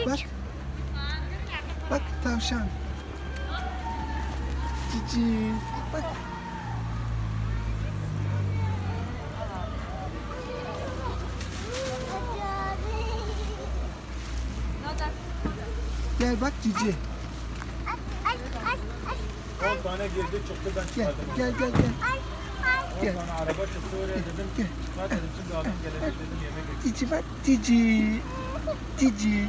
Bak. Bak tavşan. Cici. Bak. Gel bak Cici. 10 tane girdi çıktı ben Gel çıkardım. gel gel gel. 10 tane araba çıktı oraya dedim. Gel. Çıkar dedim şimdi adam gelecek dedim yemek. Cici bak Cici. Cici.